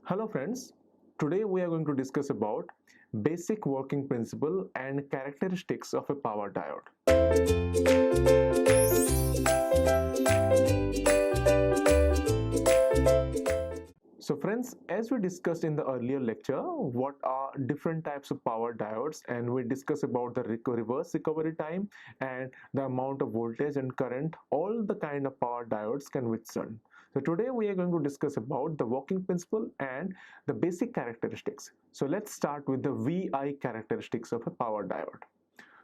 Hello friends, today we are going to discuss about basic working principle and characteristics of a power diode. So friends, as we discussed in the earlier lecture, what are different types of power diodes, and we discussed about the reverse recovery time and the amount of voltage and current all the kind of power diodes can withstand. So today we are going to discuss about the working principle and the basic characteristics. So let's start with the VI characteristics of a power diode.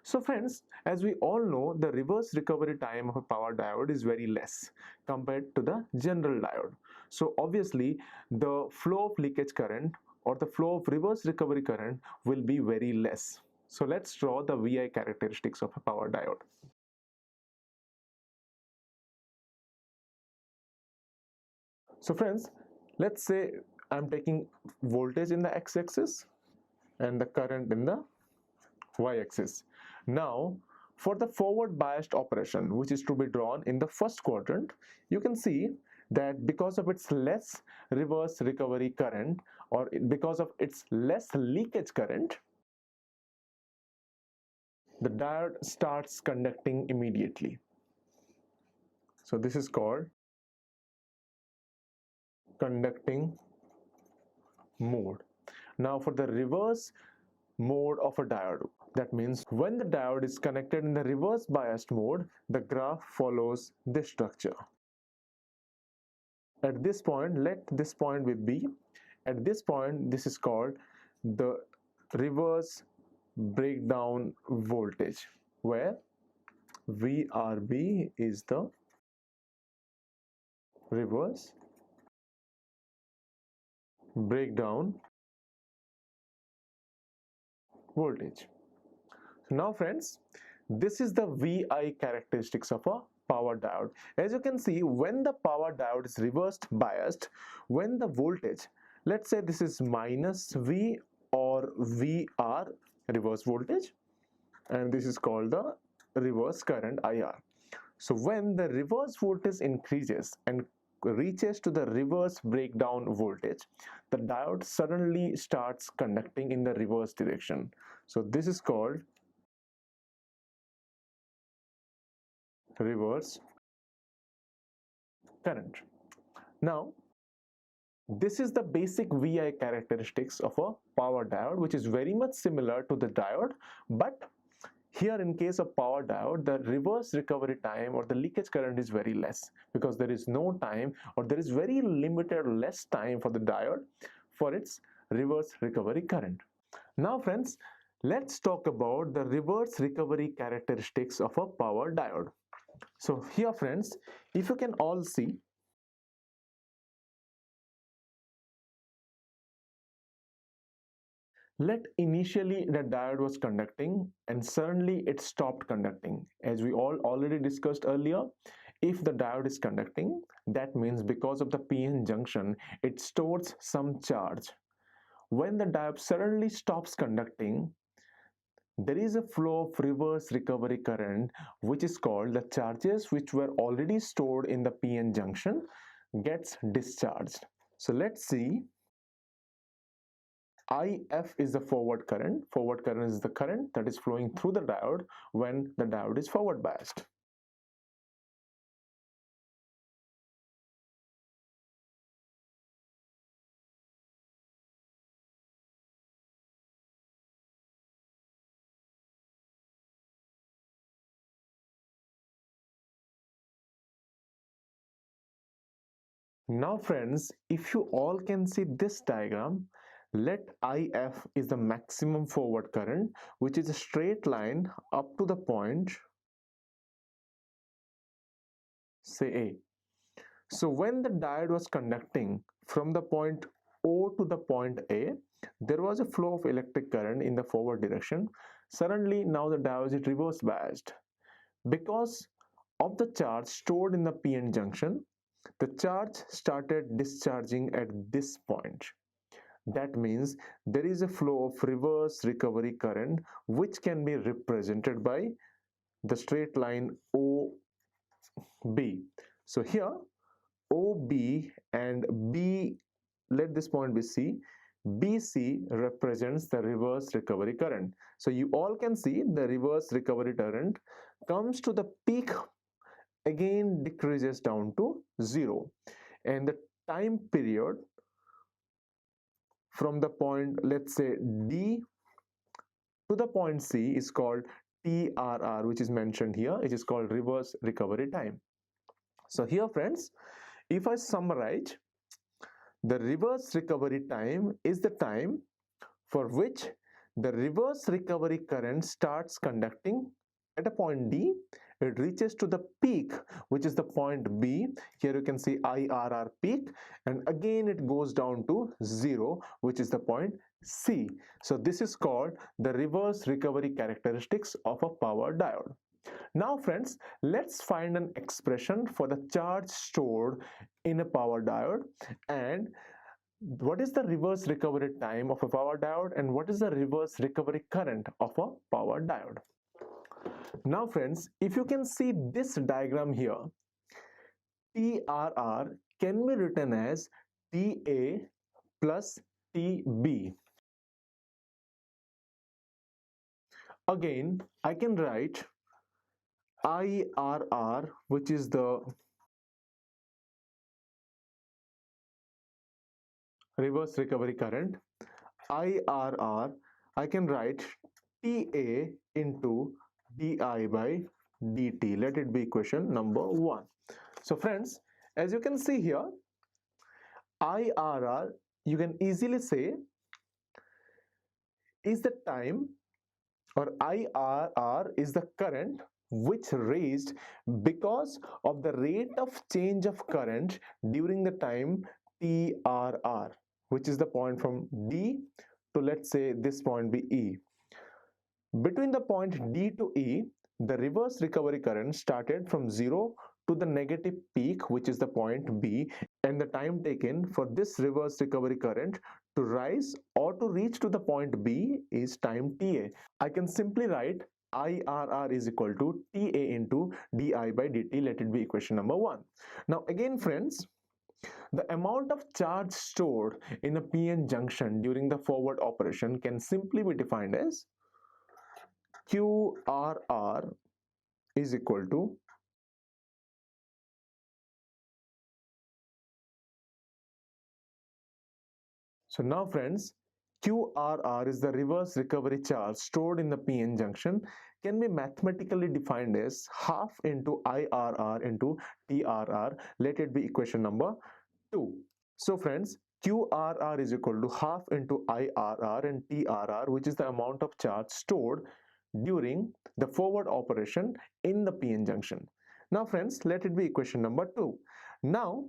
So friends, as we all know, the reverse recovery time of a power diode is very less compared to the general diode. So obviously, the flow of leakage current or the flow of reverse recovery current will be very less. So let's draw the VI characteristics of a power diode. So friends, let's say I'm taking voltage in the x-axis and the current in the y-axis. Now, for the forward biased operation, which is to be drawn in the first quadrant, you can see that because of its less reverse recovery current or because of its less leakage current, the diode starts conducting immediately. So this is called conducting mode. Now for the reverse mode of a diode, that means when the diode is connected in the reverse biased mode, the graph follows this structure. At this point, let this point be B. At this point, this is called the reverse breakdown voltage, where VRB is the reverse breakdown voltage. So now friends, this is the VI characteristics of a power diode. As you can see, when the power diode is reversed biased, when the voltage, let's say this is minus V or VR, reverse voltage, and this is called the reverse current IR. So when the reverse voltage increases and reaches to the reverse breakdown voltage, the diode suddenly starts conducting in the reverse direction. So this is called reverse current. Now, this is the basic VI characteristics of a power diode, which is very much similar to the diode, but here in case of power diode, the reverse recovery time or the leakage current is very less because there is no time or there is very limited less time for the diode for its reverse recovery current. Now friends, let's talk about the reverse recovery characteristics of a power diode. So here friends, if you can all see, let initially the diode was conducting and suddenly it stopped conducting. As we all already discussed earlier, if the diode is conducting, that means because of the PN junction, it stores some charge. When the diode suddenly stops conducting, there is a flow of reverse recovery current, which is called the charges which were already stored in the PN junction gets discharged. So let's see. IF is the forward current. Forward current is the current that is flowing through the diode when the diode is forward biased. Now friends, if you all can see this diagram, let IF is the maximum forward current, which is a straight line up to the point, say A. So when the diode was conducting from the point O to the point A, there was a flow of electric current in the forward direction. Suddenly now the diode is reverse biased. Because of the charge stored in the PN junction, the charge started discharging at this point. That means there is a flow of reverse recovery current which can be represented by the straight line OB. So here OB and B let this point be C. BC represents the reverse recovery current. So you all can see the reverse recovery current comes to the peak, again decreases down to 0, and the time period from the point, let's say D, to the point C is called TRR, which is mentioned here. It is called reverse recovery time. So here friends, if I summarize, the reverse recovery time is the time for which the reverse recovery current starts conducting at a point D. It reaches to the peak, which is the point B. Here you can see IRR peak, and again it goes down to 0, which is the point C. So this is called the reverse recovery characteristics of a power diode. Now friends, let's find an expression for the charge stored in a power diode, and what is the reverse recovery time of a power diode, and what is the reverse recovery current of a power diode. Now friends, if you can see this diagram here, TRR can be written as TA plus TB. Again, I can write IRR, which is the reverse recovery current. IRR, I can write TA into di by dt. Let it be equation number 1. So friends, as you can see here, IRR, you can easily say, is the time, or IRR is the current which raised because of the rate of change of current during the time TRR, which is the point from D to, let's say, this point be E. Between the point D to E, the reverse recovery current started from 0 to the negative peak, which is the point B, and the time taken for this reverse recovery current to rise or to reach to the point B is time TA. I can simply write IRR is equal to TA into di by dt. Let it be equation number 1. Now again friends, the amount of charge stored in a PN junction during the forward operation can simply be defined as QRR is equal to, so now friends, QRR is the reverse recovery charge stored in the PN junction, can be mathematically defined as half into IRR into TRR. Let it be equation number 2. So friends, QRR is equal to half into IRR and TRR, which is the amount of charge stored during the forward operation in the PN junction. Now friends, let it be equation number 2. Now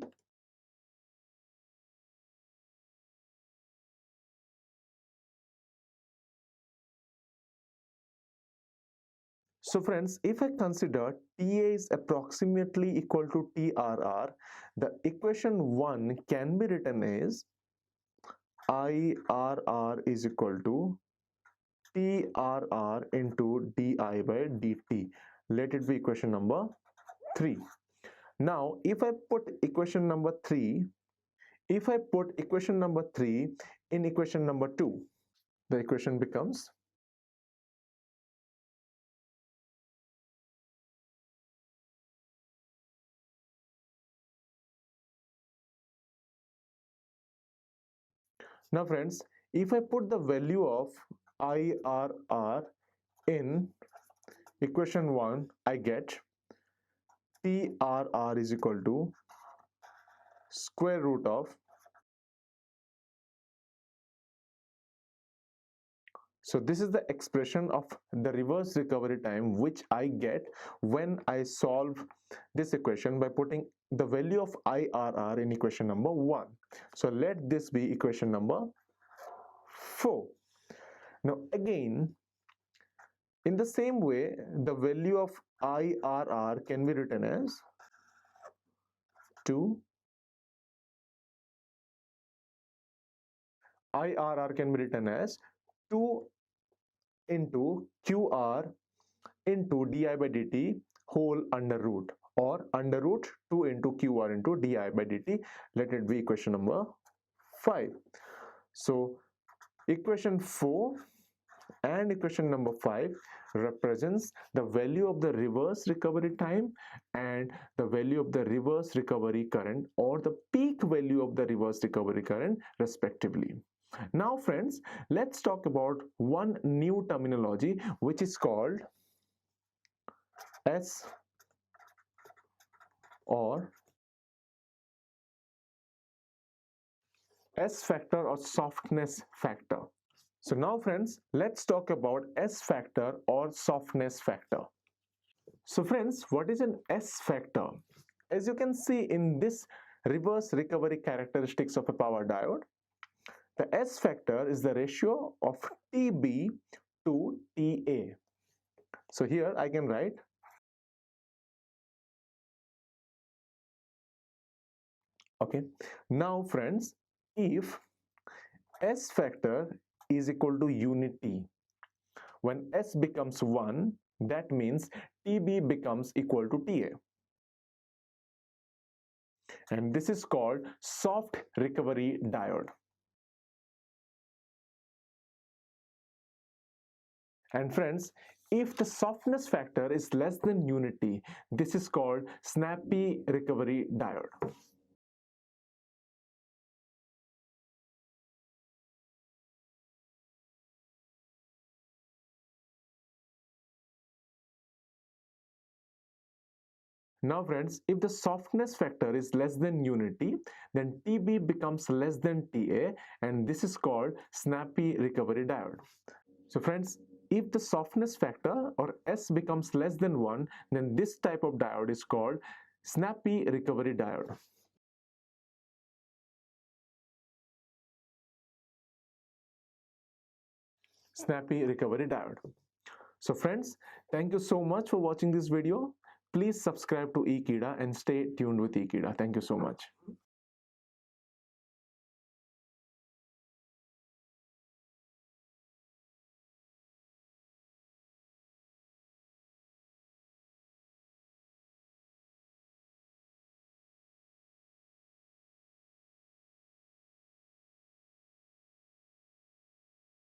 so friends, if I consider TA is approximately equal to TRR, the equation 1 can be written as IRR is equal to TRR into di by dt. Let it be equation number 3. Now, if I put equation number 3, if I put equation number 3 in equation number 2, the equation becomes, now friends, if I put the value of IRR in equation 1, I get TRR is equal to square root of, so this is the expression of the reverse recovery time which I get when I solve this equation by putting the value of IRR in equation number 1. So let this be equation number 4. Now again, in the same way, the value of IRR can be written as 2. IRR can be written as 2 into QR into di by dt whole under root, or under root 2 into QR into di by dt. Let it be equation number 5. So equation 4 and equation number 5 represents the value of the reverse recovery time and the value of the reverse recovery current, or the peak value of the reverse recovery current respectively. Now friends, let's talk about one new terminology which is called S or S factor or softness factor. So now friends, let's talk about S factor or softness factor. So friends, what is an S factor? As you can see in this reverse recovery characteristics of a power diode, the S factor is the ratio of TB to TA. So here I can write, okay. Now friends, if S factor is equal to unity, when S becomes 1, that means TB becomes equal to TA. And this is called soft recovery diode. And friends, if the softness factor is less than unity, this is called snappy recovery diode. Now friends, if the softness factor is less than unity, then TB becomes less than TA, and this is called snappy recovery diode. So friends, if the softness factor or S becomes less than 1, then this type of diode is called snappy recovery diode. Snappy recovery diode. So friends, thank you so much for watching this video. Please subscribe to Ekeeda and stay tuned with Ekeeda. Thank you so much.